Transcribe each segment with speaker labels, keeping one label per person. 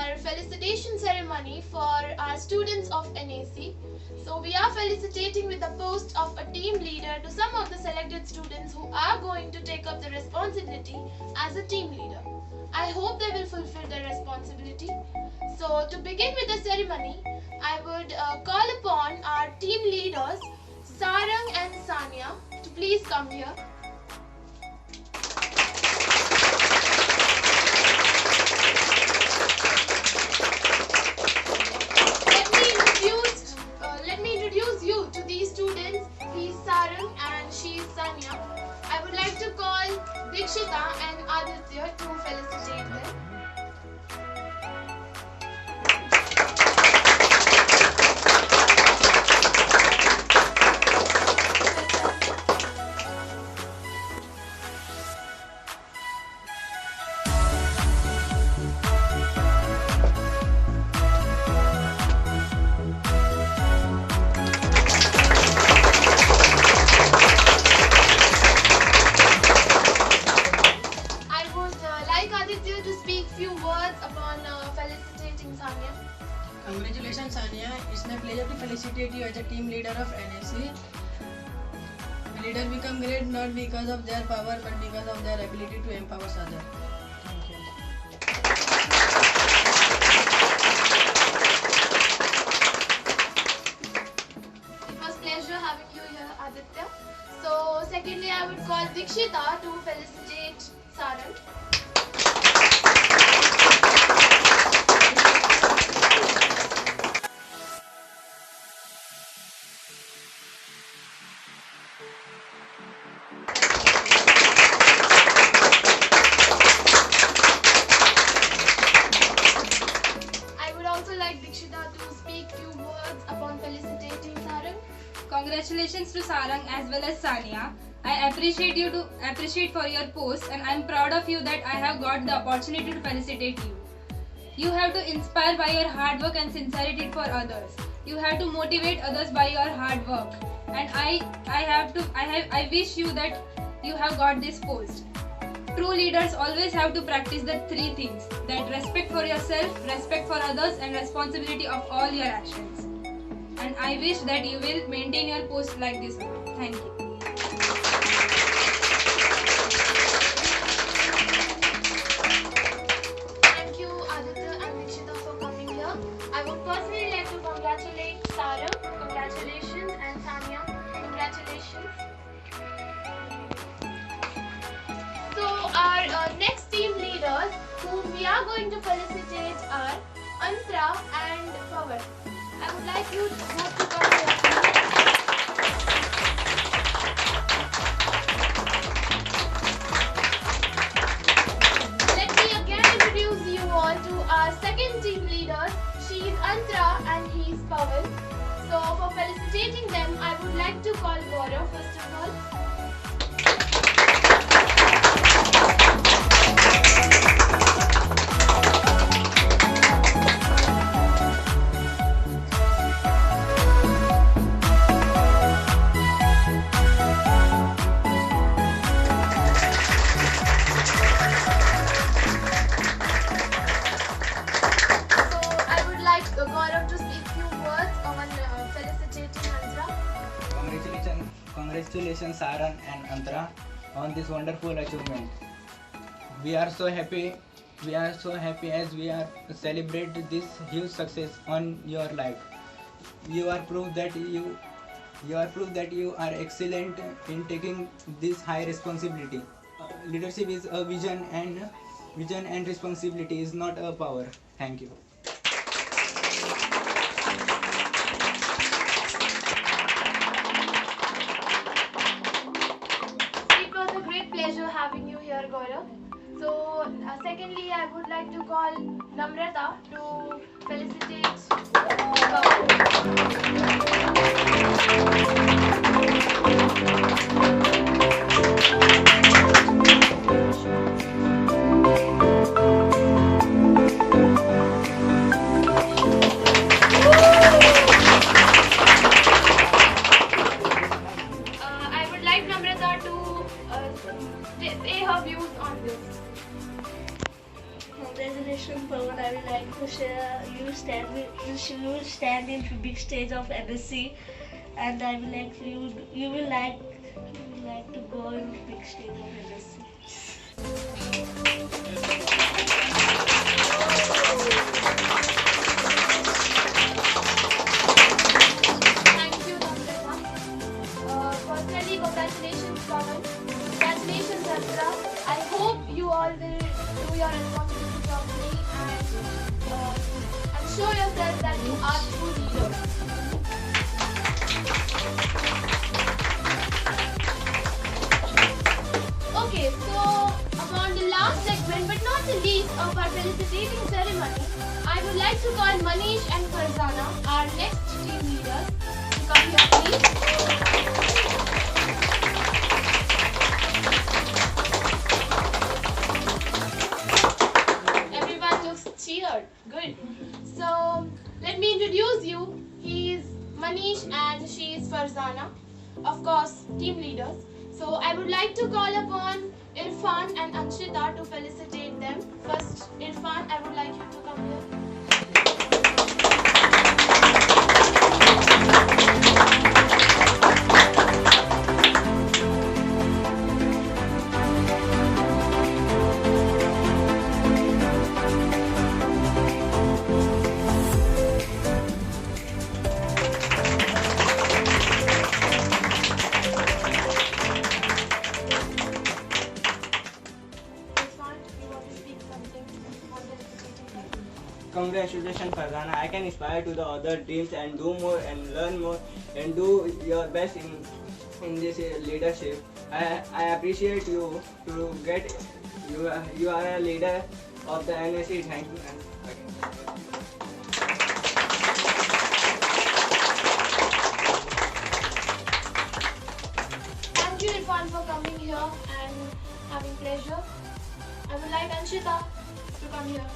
Speaker 1: our felicitation ceremony for our students of NAC. So we are felicitating with the post of a team leader to some of the selected students who are going to take up the responsibility as a team leader. I hope they will fulfill their responsibility. So to begin with the ceremony, I would call upon our team leaders Sarang and Sanya to please come here. Let me introduce you to these students. He is Sarang and she is Sanya. I would like to call Dikshita and Aditya to felicitate them.
Speaker 2: Congratulations, Sanya. It's my pleasure to felicitate you as a team leader of NAC. Leaders become great not because of their power but because of their ability to empower others. Thank you.
Speaker 1: It was a pleasure having you here, Aditya. So, secondly, I would call Dikshita to felicitate Sarang.
Speaker 3: Congratulations to Sarang as well as Sanya. I appreciate for your post and I am proud of you that I have got the opportunity to felicitate you. You have to inspire by your hard work and sincerity for others. You have to motivate others by your hard work. And I wish you that you have got this post. True leaders always have to practice the three things: that respect for yourself, respect for others, and responsibility of all your actions. And I wish that you will maintain your post like this. Thank you.
Speaker 1: Thank you, Aditya and Dikshita, for coming here. I would personally like to congratulate Sarang. Congratulations, and Sanya. Congratulations. So our next team leaders whom we are going to felicitate are Antara and Pawan. I would like you both to come here. Let me again introduce you all to our second team leaders. She is Antara and he is Pawan. So for felicitating them, I would like to call Gaurav first of all.
Speaker 4: Congratulations Sarang and Antara on this wonderful achievement. We are so happy as we are celebrate this huge success on your life. You are proof that you are excellent in taking this high responsibility. Leadership is a vision and responsibility is not a power. Thank you.
Speaker 1: Pleasure having you here, Gaurav. So, secondly, I would like to call Namrata to felicitate I would like Namrata to say her views on this.
Speaker 5: Congratulations, Pawan. I would like to share you will stand in the big stage of MSc, and I will like you will like to go in the big stage of MSc.
Speaker 1: Thank you, Namrata. Personally, congratulations, Pawan. Congratulations, Namrata. I hope you all will do your responsibility properly and show yourself that you are true leaders. Okay, so upon the last segment, but not the least of our felicitating ceremony, I would like to call Manish and Farzana, our next team leaders, to come here, please. Everyone looks cheered. Good. So let me introduce you. He is Manish and she is Farzana, of course, team leaders. So I would like to call upon Irfan and Anshita to felicitate them. First, Irfan, I would like you to come here. Irfan, you want to speak something on the felicitating part?
Speaker 6: Congratulations, Farzana. I can inspire to the other teams and do more and learn more and do your best in this leadership. I appreciate you to get you are a leader of the NSC. Thank you.
Speaker 1: Thank you, Irfan, for coming here and having pleasure. I would like Anshita to come here.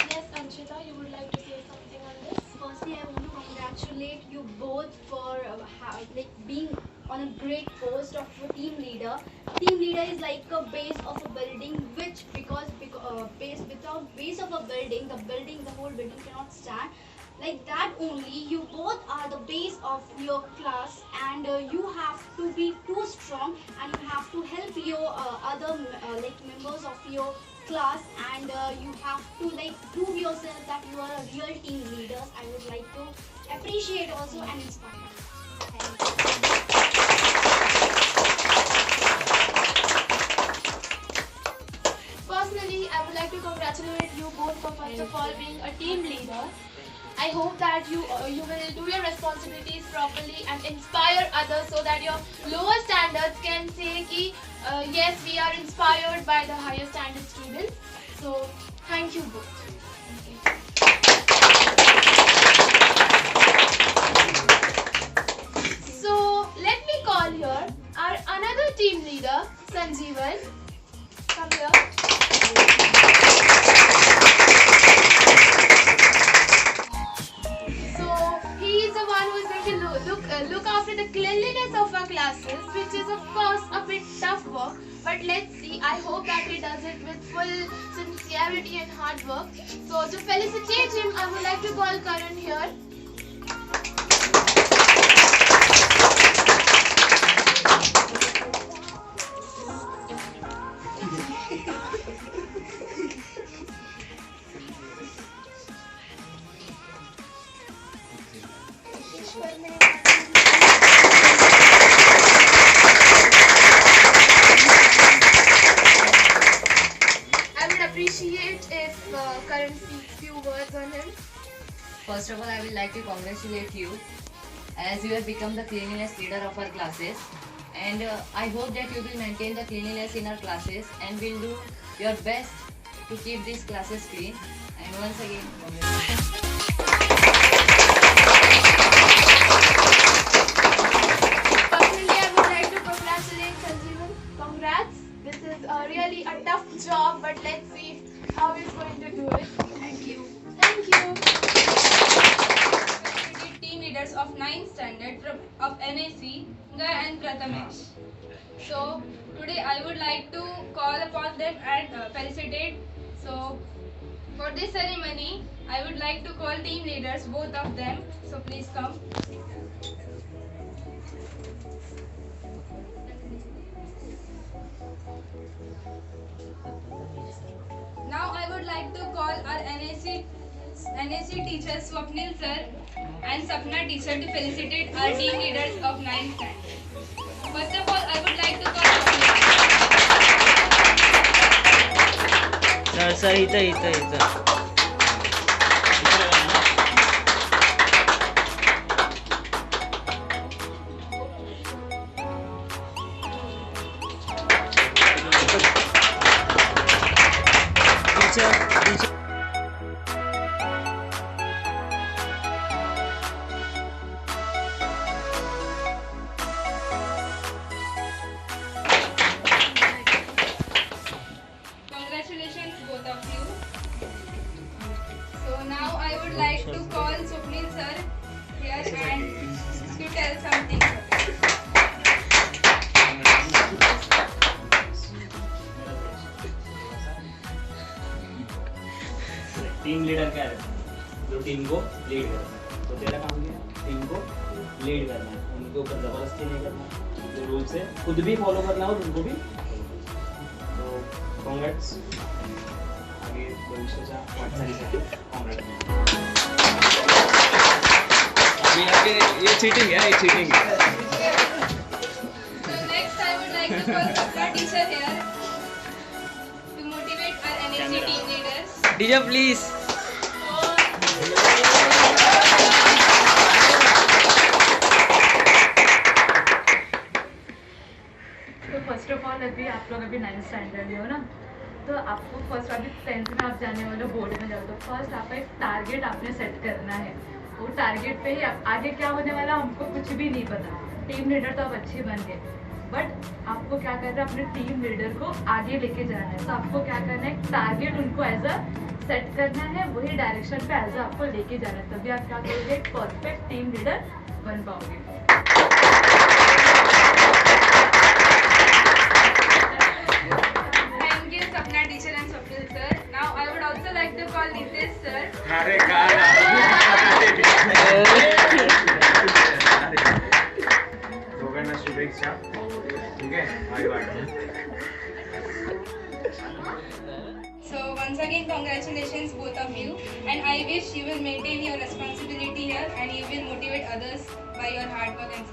Speaker 1: Yes, Anshita, you would like to say something on this?
Speaker 7: Firstly, I want to congratulate you both for being on a great post of a team leader. Team leader is like a base of a building, which without base of a building, the whole building cannot stand. Like that only, you both are the base of your class, and you have to be too strong, and you have to help your other members of your class, and you have to prove yourself that you are a real team leader. I would like to appreciate also and inspire. Thank you.
Speaker 1: Personally, I would like to congratulate you both for first of all being a team leader. I hope that you will do your responsibilities properly and inspire others so that your lower standards can say ki, yes, we are inspired by the higher standard students. So thank you both. So let me call here our another team leader, Sanjeevan. Come here. So he is the one who is going to look after the cleanliness of our classes, which is of course a bit tough work. But let's see. I hope that he does it with full sincerity and hard work. So to felicitate him, I would like to call Karan here. I would appreciate if Karan speaks few words on him.
Speaker 8: First of all, I would like to congratulate you as you have become the cleanliness leader of our classes, and I hope that you will maintain the cleanliness in our classes and will do your best to keep these classes clean. And once again, congratulations.
Speaker 1: Personally, I would like to congratulate Sanjeevan. Congrats. This is really a tough job, but let's see how he's going to do it.
Speaker 7: Thank you.
Speaker 1: Thank you.
Speaker 3: of NAC, Gai and Prathamesh. So today I would like to call upon them and felicitate. So for this ceremony, I would like to call team leaders, both of them. So please come. Now I would like to call our NAC teachers Swapnil sir and Sapna teacher to felicitate our team leaders of 9th standard. First of all, I would like to call Swapnil.
Speaker 6: Sir इथं
Speaker 3: Congratulations both of you. So now I would like to call Swapnil sir here and to tell something.
Speaker 6: Team leader क्या है? जो team को lead करता है। तो तेरा काम क्या है? टीम को लीड करना है, उनके ऊपर जबरदस्ती नहीं करना, जो रूल्स है खुद भी फॉलो करना और उनको भी। तो कॉन्ग्रेट्स, आगे भविष्याच्या वाटचालीसाठी कॉन्ग्रेट्स।
Speaker 4: ये चीटिंग है, ये चीटिंग है।
Speaker 3: So next I would like to call Sapna teacher here to motivate our NAC team leaders.
Speaker 6: DJ please.
Speaker 9: तो फर्स्ट ऑफ ऑल अभी आप लोग अभी 9th स्टैंडर्ड में हो ना, तो आपको फर्स्ट अभी 10th में आप जाने वाले बोर्ड में जाओ, तो फर्स्ट आपका एक टारगेट आपने सेट करना है। वो टारगेट पे ही आगे क्या होने वाला हमको कुछ भी नहीं पता। टीम लीडर तो आप अच्छे बन गए, बट आपको क्या करना है, अपने टीम लीडर को आगे लेके जाना है। तो आपको क्या करना है, टारगेट उनको एज अ सेट करना है, वही डायरेक्शन पे एज अ आपको लेके जाना है, तभी आप क्या करोगे, एक परफेक्ट टीम लीडर बन पाओगे।
Speaker 3: Thank you, Sapna teacher and Swapnil sir. Now I would also like to call Nitesh sir.
Speaker 10: दोघांना शुभेच्छा। ठीक आहे, आगे वाढवा।
Speaker 3: So once again, congratulations both of you, and I wish you will maintain your responsibility here and you will motivate others by your hard work and